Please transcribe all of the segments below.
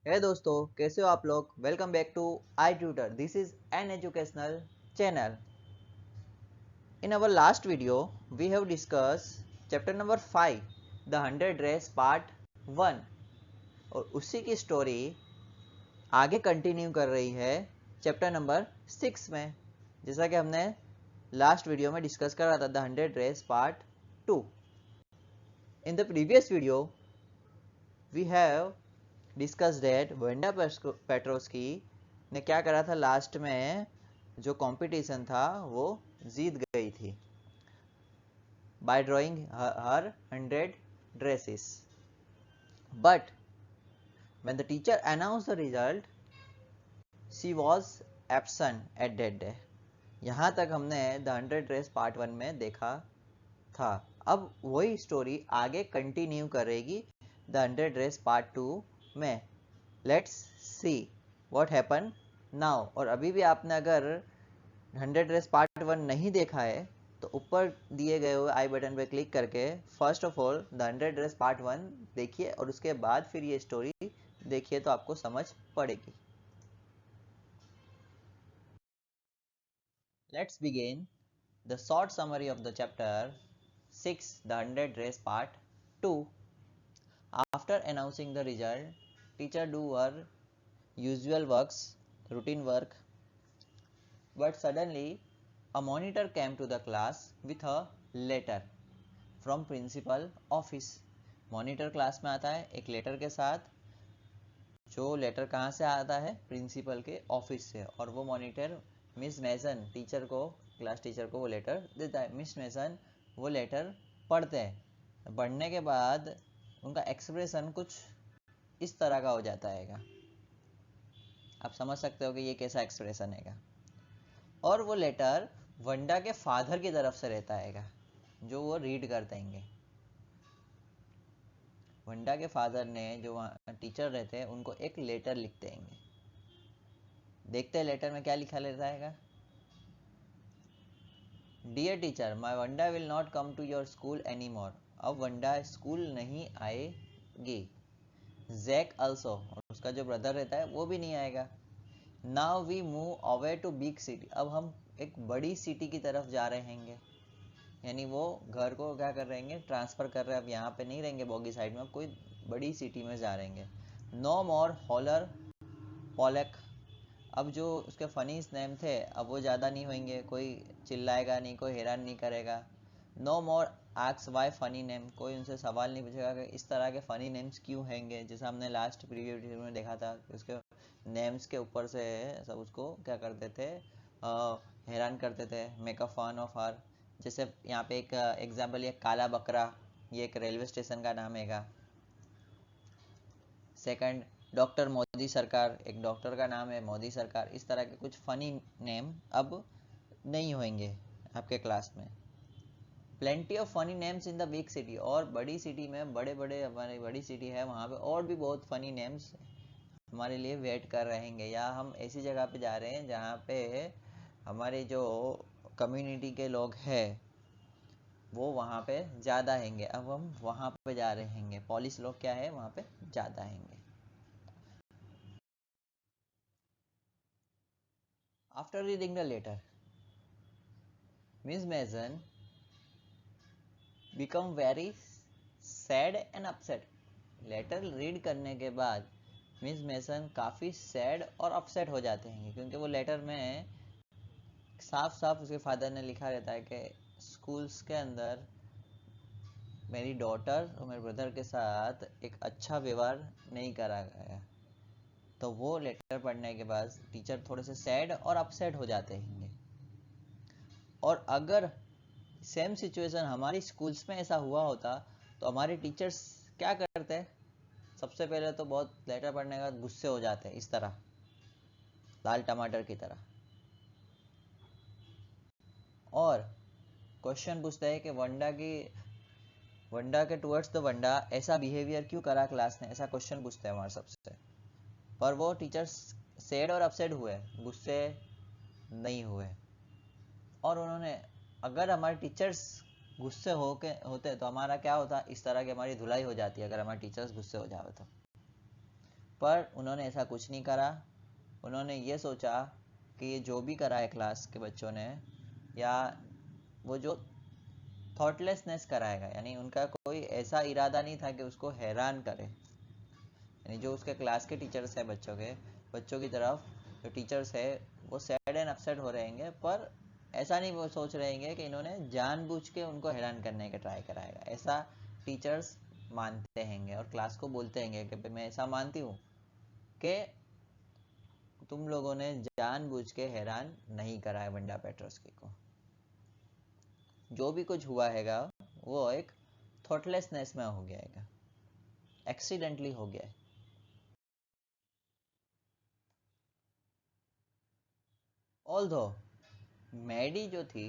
हे दोस्तों, कैसे हो आप लोग। Welcome back to I tutor. This is an educational channel. In our last video we have discuss chapter number 5 the 100 dresses part 1 और उसी की स्टोरी आगे कंटिन्यू कर रही है चैप्टर नंबर 6 में, जैसा कि हमने लास्ट वीडियो में डिस्कस करा था the 100 dresses part 2। In the previous video we have discuss that Wanda Petronski ने क्या करा था। लास्ट में जो कंपटीशन था वो जीत गई थी by drawing her 100 dresses. But when the teacher announce the result she was absent at that day. यहाँ तक हमने द 100 ड्रेस पार्ट 1 में देखा था। अब वही स्टोरी आगे कंटिन्यू करेगी द 100 ड्रेस पार्ट 2 में। Let's see what happen now. और अभी भी आपने अगर 100 रेस पार्ट 1 नहीं देखा है तो ऊपर दिए गए हुए आई बटन पे क्लिक करके first of all the 100 dresses part 1 देखिए और उसके बाद फिर ये स्टोरी देखिए तो आपको समझ पड़ेगी। Let's begin the short summary of the chapter 6 the 100 dresses part 2। After announcing the result teacher do their usual works, routine work, but suddenly a monitor came to the class with a letter from principal office। Monitor class में आता है एक letter के साथ। जो letter कहाँ से आता है? प्रिंसिपल के ऑफिस से। और वो मॉनिटर मिस मेसन टीचर को, क्लास टीचर को वो लेटर देता है। मिस मेसन वो लेटर पढ़ते हैं। पढ़ने के बाद उनका एक्सप्रेशन कुछ इस तरह का हो जाता है। आप समझ सकते हो कि ये कैसा एक्सप्रेशन है। और वो लेटर वंडा के फादर की तरफ से रहता है जो वो रीड कर देंगे। वंडा के फादर ने, जो वहाँ टीचर रहते हैं, उनको एक लेटर लिख देंगे। देखते हैं लेटर में क्या लिखा रहता है। Dear teacher, my Wanda will not come to your school any more. अब वंडा स्कूल नहीं आएगी। जैक ऑल्सो, और उसका जो ब्रदर रहता है वो भी नहीं आएगा। Now we move away to big city. अब हम एक बड़ी सिटी की तरफ जा रहे हैं। यानी वो घर को क्या कर रहे हैं? ट्रांसफ़र कर रहे हैं। अब यहाँ पे नहीं रहेंगे बॉगी साइड में, अब कोई बड़ी सिटी में जा रहे हैं। नो मोर हॉलर पॉलक। अब जो उसके फनी नेम थे अब वो ज़्यादा नहीं होंगे। कोई चिल्लाएगा नहीं, कोई हैरान नहीं करेगा। नो मोर आक्स वाई फनी नेम। कोई उनसे सवाल नहीं पूछेगा कि इस तरह के फ़नी नेम्स क्यों हैंगे। जैसा हमने लास्ट प्रीवियस वीडियो में देखा था कि उसके नेम्स के ऊपर से सब उसको क्या करते थे, हैरान करते थे। Make a fun of her. जैसे यहाँ पे एक एग्जाम्पल, ये काला बकरा, ये एक रेलवे स्टेशन का नाम है। सेकंड, डॉक्टर मोदी सरकार, एक डॉक्टर का नाम है मोदी सरकार। इस तरह के कुछ फनी नेम अब नहीं होंगे आपके क्लास में। Plenty of funny names in the big city. और बड़ी सिटी में, बड़े बड़े हमारी बड़ी सिटी है, वहाँ पे और भी बहुत फनी नेम्स हमारे लिए वेट कर रहेंगे। या हम ऐसी जगह पे जा रहे हैं जहाँ पे हमारे जो कम्युनिटी के लोग हैं वो वहाँ पे ज़्यादा हैंगे। अब हम वहाँ पे जा रहे हैंगे। पुलिस लोग क्या है वहाँ पे ज़्यादा हैंगे। After reading the letter Miss Mason become very sad and upset. Letter read करने के बाद मिस मेसन काफ़ी सैड और अपसेट हो जाते हैं, क्योंकि वो लेटर में साफ साफ उसके फादर ने लिखा रहता है कि स्कूल्स के अंदर मेरी डॉटर और मेरे ब्रदर के साथ एक अच्छा व्यवहार नहीं करा गया। तो वो लेटर पढ़ने के बाद टीचर थोड़े से सैड और अपसेट हो जाते हैं। और अगर सेम सिचुएशन हमारी स्कूल्स में ऐसा हुआ होता तो हमारे टीचर्स क्या करते? सबसे पहले तो बहुत लेटर पढ़ने के बाद गुस्से हो जाते हैं, इस तरह लाल टमाटर की तरह। और क्वेश्चन पूछते हैं कि वंडा के टुवर्ड्स द वंडा ऐसा बिहेवियर क्यों करा क्लास ने, ऐसा क्वेश्चन पूछते हैं हमारे सबसे। पर वो टीचर्स सैड और अपसेट हुए, गुस्से नहीं हुए। और उन्होंने, अगर हमारे टीचर्स गुस्से होते तो हमारा क्या होता? इस तरह की हमारी धुलाई हो जाती है अगर हमारे टीचर्स गुस्से हो जाए तो। पर उन्होंने ऐसा कुछ नहीं करा। उन्होंने ये सोचा कि ये जो भी करा है क्लास के बच्चों ने, या वो जो थॉटलेसनेस कराएगा, यानी उनका कोई ऐसा इरादा नहीं था कि उसको हैरान करे। यानी जो उसके क्लास के टीचर्स हैं बच्चों की तरफ जो टीचर्स है वो सैड एंड अपसेट हो रहेंगे, पर ऐसा नहीं वो सोच रहेंगे कि इन्होंने जानबूझ के उनको हैरान करने का ट्राई कराएगा। ऐसा टीचर्स मानते हैंगे और क्लास को बोलते हैंगे कि मैं ऐसा मानती हूँ कि तुम लोगों ने जानबूझ के हैरान नहीं करा है वंडा पेट्रोस्की को। जो भी कुछ हुआ हैगा वो एक थॉटलेसनेस में हो गया है, एक्सीडेंटली हो गया है। ऑल्दो मैडी जो थी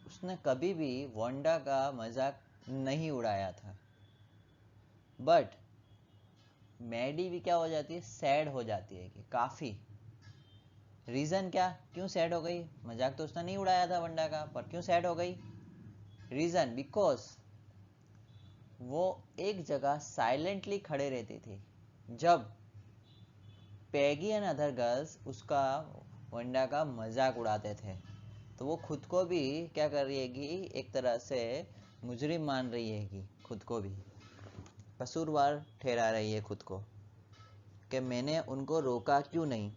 उसने कभी भी वांडा का मजाक नहीं उड़ाया था, बट मैडी भी क्या हो जाती है, सैड हो जाती है कि काफी। रीजन क्या, क्यों सैड हो गई? मजाक तो उसने नहीं उड़ाया था वंडा का, पर क्यों सैड हो गई? रीजन बिकॉज वो एक जगह साइलेंटली खड़े रहती थी जब पैगी एंड अदर गर्ल्स उसका वंडा का मजाक उड़ाते थे। तो वो खुद को भी क्या कर रही हैगी, एक तरह से मुजरिम मान रही हैगी, खुद को भी कसूरवार ठहरा रही है खुद को कि मैंने उनको रोका क्यों नहीं।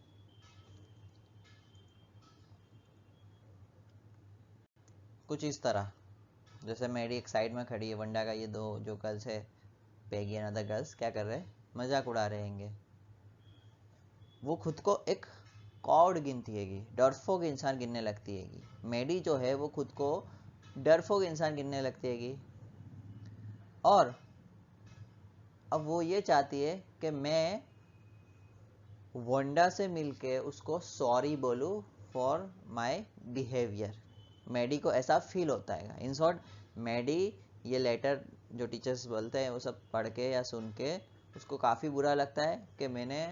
कुछ इस तरह जैसे मेरी एक साइड में खड़ी है वंडा का, ये दो जो गर्ल्स है पैगी एंड अदर गर्ल्स क्या कर रहे हैं, मजाक उड़ा रहे हैंगे। वो खुद को एक कॉड गिनती हैगी, डरफोक इंसान गिनने लगती हैगी। मेडी जो है वो खुद को डरफोक इंसान गिनने लगती हैगी, और अब वो ये चाहती है कि मैं वंडा से मिलके उसको सॉरी बोलूं फॉर माय बिहेवियर। मैडी को ऐसा फील होता है। इन शॉर्ट मैडी ये लेटर जो टीचर्स बोलते हैं वो सब पढ़ के या सुन के उसको काफ़ी बुरा लगता है कि मैंने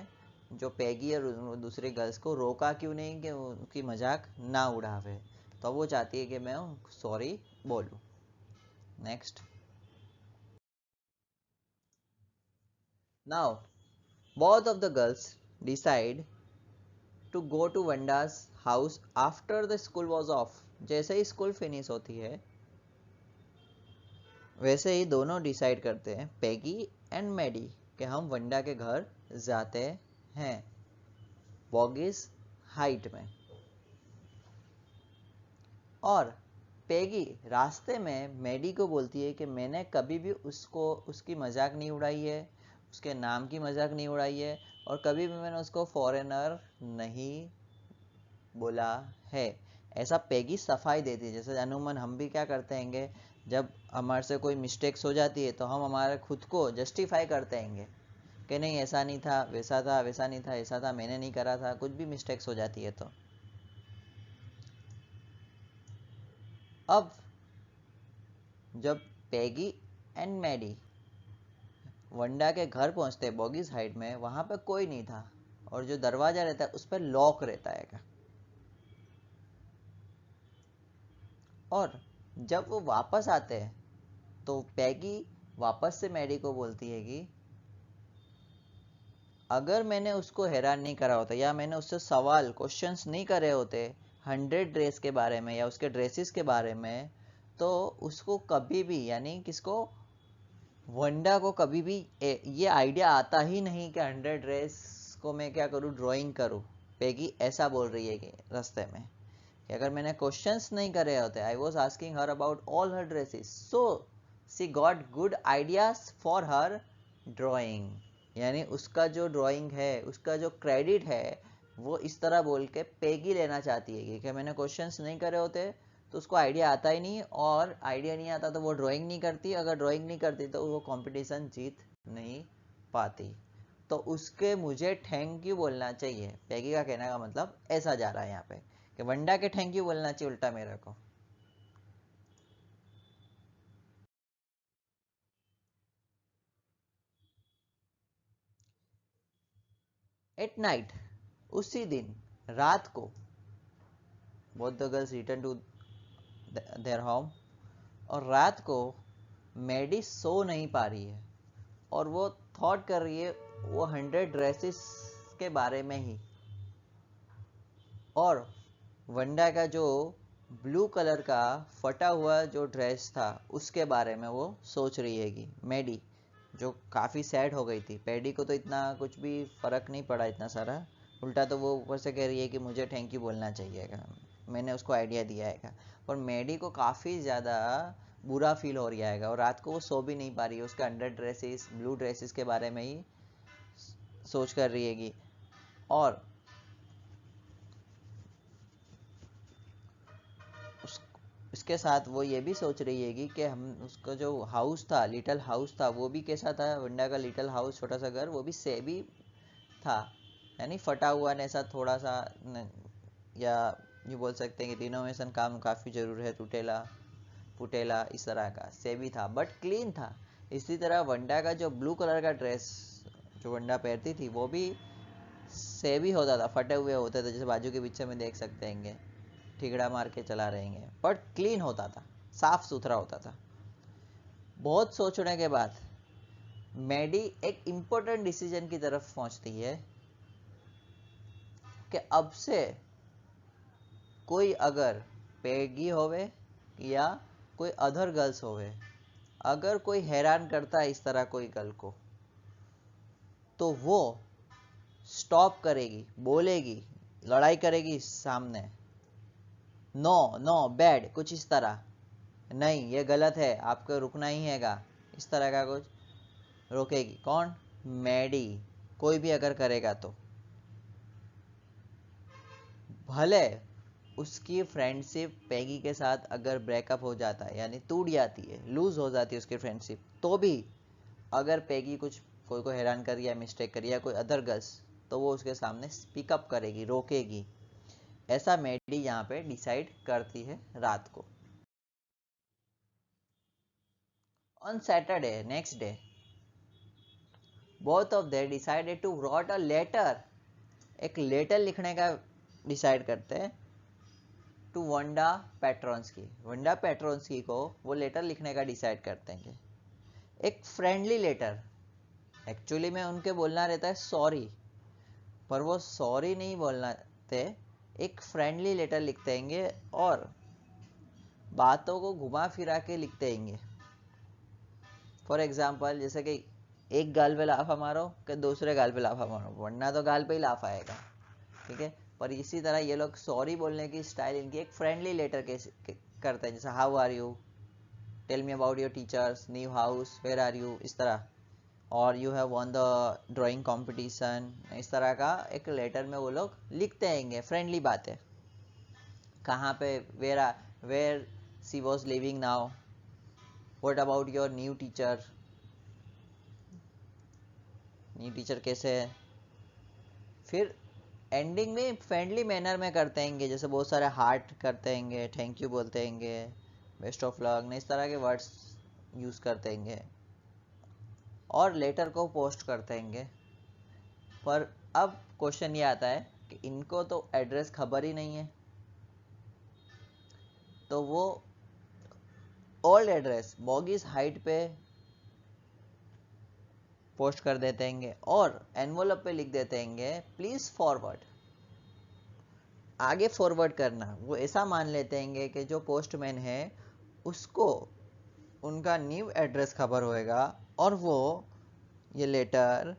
जो पैगी और दूसरी गर्ल्स को रोका क्यों नहीं कि उनकी मजाक ना उड़ावे। तो वो चाहती है कि मैं सॉरी बोलूं। Next, now both of the girls decide to go to Vanda's house after the school was off। जैसे ही स्कूल फिनिश होती है वैसे ही दोनों डिसाइड करते हैं, पैगी एंड मैडी, कि हम वंडा के घर जाते हैं बॉगिस हाइट में। और पैगी रास्ते में मैडी को बोलती है कि मैंने कभी भी उसकी मजाक नहीं उड़ाई है, उसके नाम की मजाक नहीं उड़ाई है, और कभी भी मैंने उसको फॉरेनर नहीं बोला है। ऐसा पैगी सफाई देती है। जैसे अनूमन हम भी क्या करते हैंगे, जब हमारे से कोई मिस्टेक्स हो जाती है तो हम हमारे खुद को जस्टिफाई करते हैंगे कि नहीं ऐसा नहीं था, वैसा नहीं था, ऐसा था, मैंने नहीं करा था। कुछ भी मिस्टेक्स हो जाती है तो अब जब पैगी एंड मैडी वंडा के घर पहुंचते हैं बॉगीज हाइट में, वहां पे कोई नहीं था, और जो दरवाजा रहता है उस पर लॉक रहता है। और जब वो वापस आते हैं तो पैगी वापस से मैडी को बोलती है कि अगर मैंने उसको हैरान नहीं करा होता या मैंने उससे सवाल क्वेश्चंस नहीं करे होते 100 ड्रेस के बारे में या उसके ड्रेसेस के बारे में, तो उसको कभी भी, यानी किसको, वंडा को कभी भी ये आइडिया आता ही नहीं कि 100 ड्रेस को मैं क्या करूँ, ड्राइंग करूँ। पैगी ऐसा बोल रही है कि रास्ते में कि अगर मैंने क्वेश्चंस नहीं करे होते, I was asking her about all her dresses, so she got good ideas for her drawing. यानी उसका जो ड्राइंग है, उसका जो क्रेडिट है, वो इस तरह बोल के पैगी लेना चाहती है कि मैंने क्वेश्चंस नहीं करे होते तो उसको आइडिया आता ही नहीं, और आइडिया नहीं आता तो वो ड्राइंग नहीं करती, अगर ड्राइंग नहीं करती तो वो कंपटीशन जीत नहीं पाती। तो उसके मुझे थैंक यू बोलना चाहिए। पैगी का कहने का मतलब ऐसा जा रहा है यहाँ पे कि वंडा के थैंक यू बोलना चाहिए उल्टा मेरे को। एट नाइट, उसी दिन रात को, both the girls return to their home, और रात को मैडी सो नहीं पा रही है और वो थॉट कर रही है वो 100 ड्रेसेस के बारे में ही, और वंडा का जो ब्लू कलर का फटा हुआ जो ड्रेस था उसके बारे में वो सोच रही हैगी मैडी, जो काफ़ी सैड हो गई थी। पैडी को तो इतना कुछ भी फर्क नहीं पड़ा इतना सारा, उल्टा तो वो ऊपर से कह रही है कि मुझे थैंक यू बोलना चाहिएगा, मैंने उसको आइडिया दिया है। और मैडी को काफ़ी ज़्यादा बुरा फील हो रहा है और रात को वो सो भी नहीं पा रही है, उसके अंडर ड्रेसेस ब्लू ड्रेसेस के बारे में ही सोच कर रही हैगी। और इसके साथ वो ये भी सोच रही है कि हम उसका जो हाउस था, लिटिल हाउस था, वो भी कैसा था, वंडा का लिटिल हाउस छोटा सा घर, वो भी सेबी था, यानी फटा हुआ ने ऐसा थोड़ा सा या ये बोल सकते हैं कि रिनोवेशन काम काफ़ी जरूर है, टूटेला फुटेला इस तरह का सेबी था, बट क्लीन था। इसी तरह वंडा का जो ब्लू कलर का ड्रेस जो वंडा पहनती थी वो भी सेबी होता था, फटे हुए होते थे, जैसे बाजू के पीछे में देख सकते हैं, ठिगड़ा मार के चला रहेंगे, बट क्लीन होता था, साफ सुथरा होता था। बहुत सोचने के बाद मैडी एक इम्पोर्टेंट डिसीजन की तरफ पहुंचती है कि अब से कोई अगर पेगी होवे या कोई अदर गर्ल्स होवे, अगर कोई हैरान करता है इस तरह कोई गर्ल को, तो वो स्टॉप करेगी, बोलेगी, लड़ाई करेगी सामने, नो नो बैड, कुछ इस तरह, नहीं ये गलत है, आपको रुकना ही हैगा, इस तरह का कुछ रोकेगी। कौन? मैडी। कोई भी अगर करेगा तो भले उसकी फ्रेंडशिप पैगी के साथ अगर ब्रेकअप हो जाता है, यानी टूट जाती है, लूज हो जाती है उसकी फ्रेंडशिप, तो भी अगर पैगी कुछ कोई को हैरान कर या मिस्टेक करी या कोई अदर गर्ल्स, तो वो उसके सामने स्पीकअप करेगी, रोकेगी। ऐसा मैडी यहाँ पे डिसाइड करती है रात को। On Saturday next day both of they decided to wrote a letter, एक लेटर लिखने का डिसाइड करते हैं to Wanda Petronski. Wanda Petronski को वो लेटर लिखने का डिसाइड करते हैं, एक फ्रेंडली लेटर। एक्चुअली में उनके बोलना रहता है सॉरी, पर वो सॉरी नहीं बोलना थे, एक फ्रेंडली लेटर लिखते हैं और बातों को घुमा फिरा के लिखते हैं। फॉर एग्जाम्पल जैसे कि एक गाल पे लाफा मारो कि दूसरे गाल पे लाफा मारो, वरना तो गाल पे ही लाफा आएगा, ठीक है। पर इसी तरह ये लोग सॉरी बोलने की स्टाइल इनकी एक फ्रेंडली लेटर के करते हैं, जैसे how are you, tell me about your teachers, new house, where are you, इस तरह, और you have won the drawing competition, इस तरह का एक लेटर में वो लोग लिखते हैं फ्रेंडली बातें। कहाँ पे, where she was living now, what about your new teacher, new teacher कैसे है। फिर एंडिंग में फ्रेंडली मैनर में करते हैं, जैसे बहुत सारे हार्ट करते हैं, थैंक यू बोलते हैं, बेस्ट ऑफ लक, इस तरह के वर्ड्स यूज़ करते हैं और लेटर को पोस्ट करते हैं। पर अब क्वेश्चन ये आता है कि इनको तो एड्रेस खबर ही नहीं है, तो वो ओल्ड एड्रेस बॉगीज हाइट पे पोस्ट कर देते हैं और एनवलप पे लिख देते हैं प्लीज फॉरवर्ड, आगे फॉरवर्ड करना। वो ऐसा मान लेते हैं कि जो पोस्टमैन है उसको उनका न्यू एड्रेस खबर होएगा और वो ये लेटर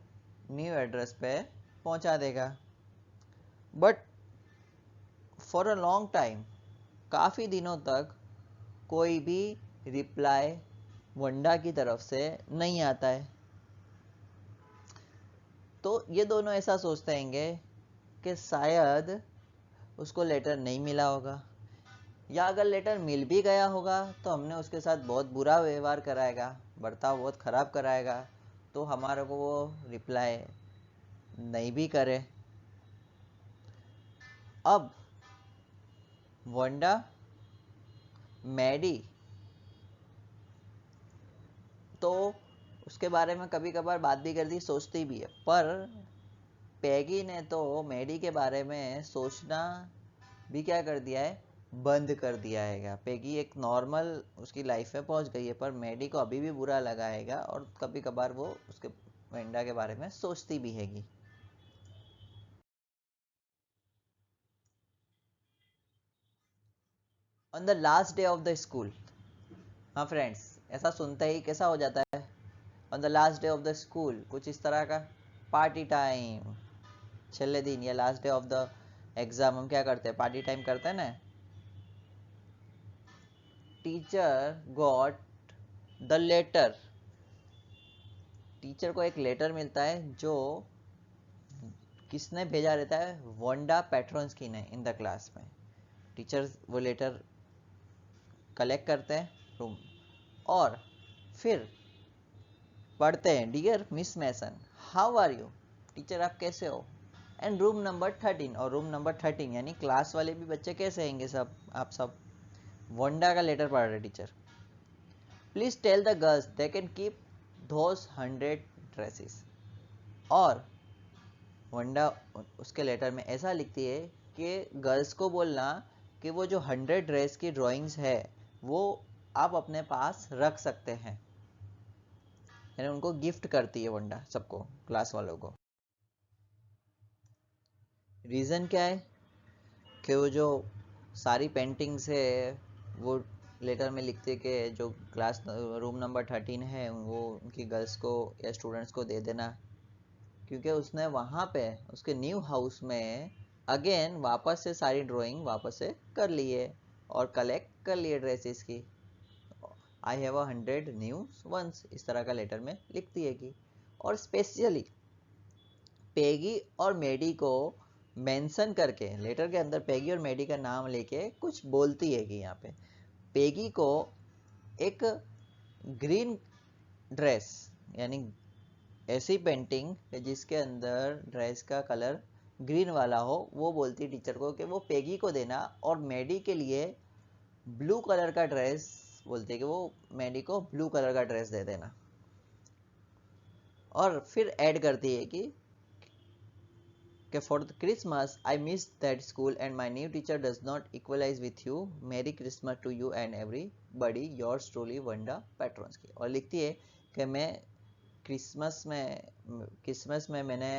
न्यू एड्रेस पे पहुंचा देगा। But for a long time, काफ़ी दिनों तक कोई भी रिप्लाई वंडा की तरफ से नहीं आता है। तो ये दोनों ऐसा सोचते हैं कि शायद उसको लेटर नहीं मिला होगा, या अगर लेटर मिल भी गया होगा तो हमने उसके साथ बहुत बुरा व्यवहार कराएगा, बर्ताव बहुत ख़राब कराएगा, तो हमारे को वो रिप्लाई नहीं भी करे। अब वंडा मैडी तो उसके बारे में कभी कभार बात भी करती, सोचती भी है, पर पैगी ने तो मैडी के बारे में सोचना भी क्या कर दिया है, बंद कर दिया है। पैगी एक नॉर्मल उसकी लाइफ में पहुंच गई है, पर मैडी को अभी भी बुरा लगा है और कभी कभार वो उसके वेंडा के बारे में सोचती भी हैगी। On the last day of the school, हाँ फ्रेंड्स, ऐसा सुनते ही कैसा हो जाता है? On the last day of the school कुछ इस तरह का, पार्टी टाइम। छेल्ले दिन या last day of the exam हम क्या करते हैं? पार्टी टाइम करते हैं ना। Teacher got the letter, teacher को एक लेटर मिलता है जो किसने भेजा रहता है? वंडा पेट्रोन्स्की ने इन द क्लास में। टीचर वो लेटर कलेक्ट करते हैं रूम, और फिर पढ़ते हैं, dear miss Mason how are you, teacher आप कैसे हो? एंड रूम नंबर 13, और रूम नंबर 13 यानी क्लास वाले भी बच्चे कैसे हैंगे सब, आप सब वंडा का लेटर पढ़ रहे teacher. Please tell the girls they can keep those 100 dresses, और वंडा उसके लेटर में ऐसा लिखती है कि गर्ल्स को बोलना कि वो जो 100 ड्रेस की ड्राइंग्स है वो आप अपने पास रख सकते हैं, यानी उनको गिफ्ट करती है वंडा, सबको, क्लास वालों को। रीज़न क्या है कि वो जो सारी पेंटिंग्स है वो लेटर में लिखते कि जो क्लास रूम नंबर 13 है वो उनकी गर्ल्स को या स्टूडेंट्स को दे देना, क्योंकि उसने वहाँ पे उसके न्यू हाउस में अगेन वापस से सारी ड्राइंग वापस से कर ली है और कलेक्ट कर लिए ड्रेसेस की। आई हैव 100 न्यू वंस, इस तरह का लेटर में लिखती है कि, और स्पेशली पेगी और मेडी को मेंशन करके लेटर के अंदर पेगी और मेडी का नाम लेके कुछ बोलती है कि यहाँ पे पेगी को एक ग्रीन ड्रेस, यानी ऐसी पेंटिंग जिसके अंदर ड्रेस का कलर ग्रीन वाला हो, वो बोलती है टीचर को कि वो पेगी को देना, और मेडी के लिए ब्लू कलर का ड्रेस बोलती है कि वो मेडी को ब्लू कलर का ड्रेस दे देना। और फिर ऐड करती है कि for the Christmas I missed that school and my new teacher does not equalize with you. Merry Christmas to you and everybody. Yours truly Wanda Petronsky। और लिखती है कि मैं क्रिसमस में मैंने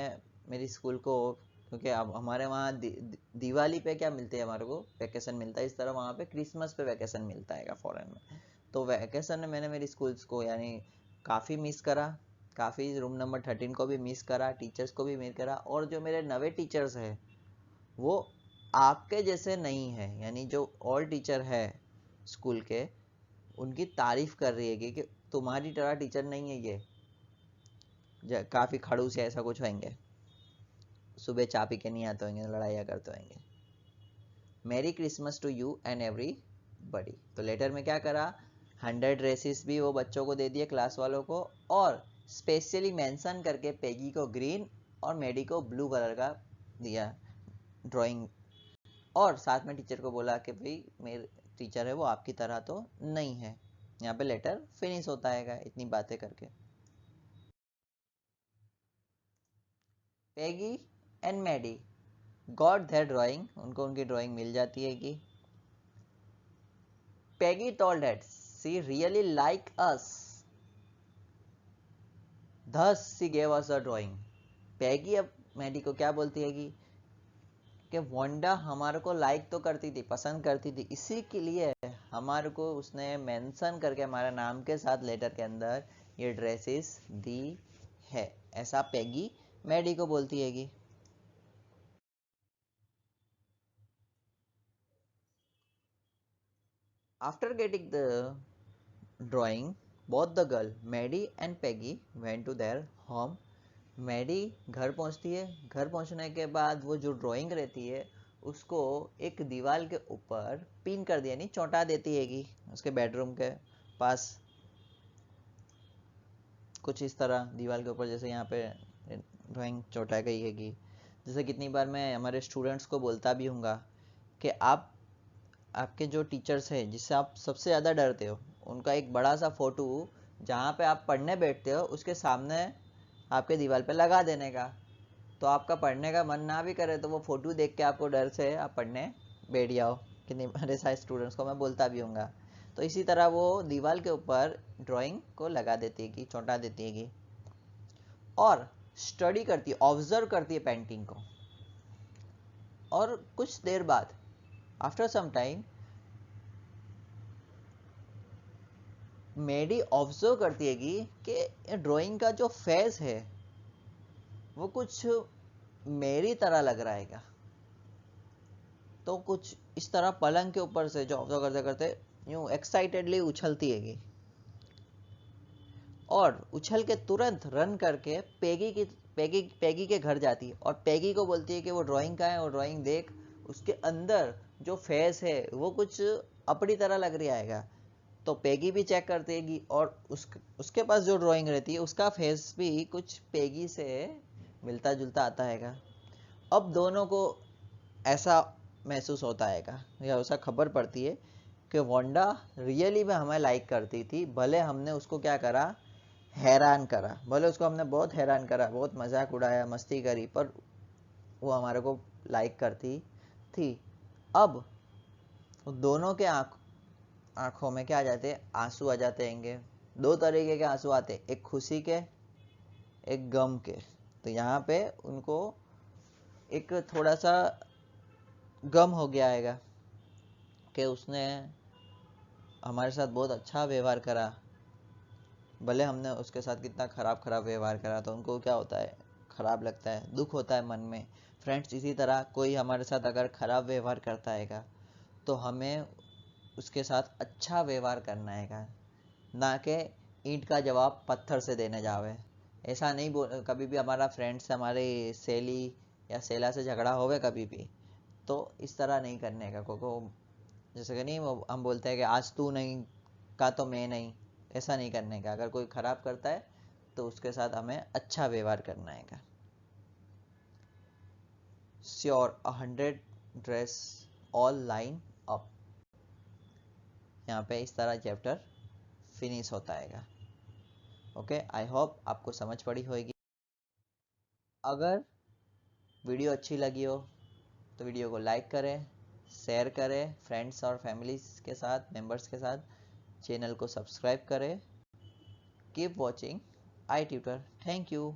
मेरी स्कूल को, क्योंकि अब हमारे वहाँ दिवाली पे क्या मिलते हैं, हमारे को वैकेशन मिलता है, इस तरह वहाँ पे क्रिसमस पे वैकेशन मिलता है फॉरेन में। तो वैकेशन में मैंने मेरी स्कूल्स को यानी काफ़ी मिस करा, काफ़ी रूम नंबर 13 को भी मिस करा, टीचर्स को भी मिस करा, और जो मेरे नए टीचर्स हैं वो आपके जैसे नहीं है, यानी जो ओल्ड टीचर है स्कूल के उनकी तारीफ कर रही है कि तुम्हारी तरह टीचर नहीं है ये, काफ़ी खड़ूस है, ऐसा कुछ होंगे, सुबह चा पी के नहीं आते होंगे, लड़ाइयाँ करते होंगे। Merry Christmas to you and everybody. तो लेटर में क्या करा, 100 ड्रेसेस भी वो बच्चों को दे दिए क्लास वालों को, और स्पेशली मेंशन करके पेगी को ग्रीन और मेडी को ब्लू कलर का दिया ड्राइंग, और साथ में टीचर को बोला कि भाई मेरे टीचर है वो आपकी तरह तो नहीं है। यहाँ पे लेटर फिनिश होता है इतनी बातें करके। Peggy and Maddie got their drawing, उनको उनकी ड्राइंग मिल जाती है कि Peggy told that she really like us, thus she gave us a drawing। Peggy अब मेडी को क्या बोलती है कि वंडा हमारे को लाइक तो करती थी, पसंद करती थी, इसी के लिए हमारे को उसने मेंशन करके हमारे नाम के साथ लेटर के अंदर ये ड्रेसेस दी है, ऐसा पेगी मेडी को बोलती है कि। After getting the drawing both the girl Maddie and Peggy went to their home. Maddie घर पहुंचती है, घर पहुंचने के बाद वो जो ड्राइंग रहती है उसको एक दीवार के ऊपर पिन कर दिया, नहीं चौंटा देती है कि उसके बेडरूम के पास, कुछ इस तरह दीवार के ऊपर, जैसे यहाँ पे ड्राइंग चौंटा गई है कि, जैसे कितनी बार मैं हमारे स्टूडेंट्स को बोलता भी हूँगा कि आप आपके जो टीचर्स हैं जिससे आप सबसे ज़्यादा डरते हो उनका एक बड़ा सा फोटो जहाँ पे आप पढ़ने बैठते हो उसके सामने आपके दीवार पे लगा देने का, तो आपका पढ़ने का मन ना भी करे तो वो फोटो देख के आपको डर से आप पढ़ने बैठ जाओ। कितने मेरे सारे स्टूडेंट्स को मैं बोलता भी हूँगा। तो इसी तरह वो दीवार के ऊपर ड्राइंग को लगा देती है कि चौंटा देती है कि। और स्टडी करती है, ऑब्जर्व करती है पेंटिंग को। और कुछ देर बाद आफ्टर सम टाइम मेडी ऑब्जर्व करती है कि ड्राइंग का जो फेस है वो कुछ मेरी तरह लग रहा है। तो कुछ इस तरह पलंग के ऊपर से जो ऑब्जर्व करते करते यूं एक्साइटेडली उछलती है और उछल के तुरंत रन करके पैगी के घर जाती है और पैगी को बोलती है कि वो ड्राइंग का है और ड्राइंग देख, उसके अंदर जो फेस है वो कुछ अपनी तरह लग रहा है। तो पैगी भी चेक कर देगी और उसके पास जो ड्राइंग रहती है उसका फेस भी कुछ पैगी से मिलता जुलता आता है। अब दोनों को ऐसा महसूस होता है या ऐसा खबर पड़ती है कि वांडा रियली में हमें लाइक करती थी, भले हमने उसको क्या करा, हैरान करा, भले उसको हमने बहुत हैरान करा, बहुत मजाक उड़ाया, मस्ती करी, पर वो हमारे को लाइक करती थी। अब दोनों के आंखों में क्या आ जाते हैं, आंसू आ जाते हैं। दो तरीके के आंसू आते, एक खुशी के, एक गम के। तो यहाँ पे उनको एक थोड़ा सा गम हो गया है कि उसने हमारे साथ बहुत अच्छा व्यवहार करा, भले हमने उसके साथ कितना खराब व्यवहार करा। तो उनको क्या होता है, खराब लगता है, दुख होता है मन में। फ्रेंड्स, इसी तरह कोई हमारे साथ अगर खराब व्यवहार करता है तो हमें उसके साथ अच्छा व्यवहार करना है, ना कि ईंट का जवाब पत्थर से देने जावे। ऐसा नहीं बोल, कभी भी हमारा फ्रेंड्स हमारी सहेली या सेला से झगड़ा होवे कभी भी, तो इस तरह नहीं करने का। को जैसे कि नहीं, वो हम बोलते हैं कि आज तू नहीं का तो मैं नहीं, ऐसा नहीं करने का। अगर कोई खराब करता है तो उसके साथ हमें अच्छा व्यवहार करना है। Sure 100 dress all line up. यहाँ पे इस तरह चैप्टर फिनिश होता है। ओके, आई होप आपको समझ पड़ी होगी। अगर वीडियो अच्छी लगी हो तो वीडियो को लाइक करें, शेयर करें फ्रेंड्स और फैमिलीज के साथ, मेंबर्स के साथ। चैनल को सब्सक्राइब करें। Keep watching iTutor। Thank you.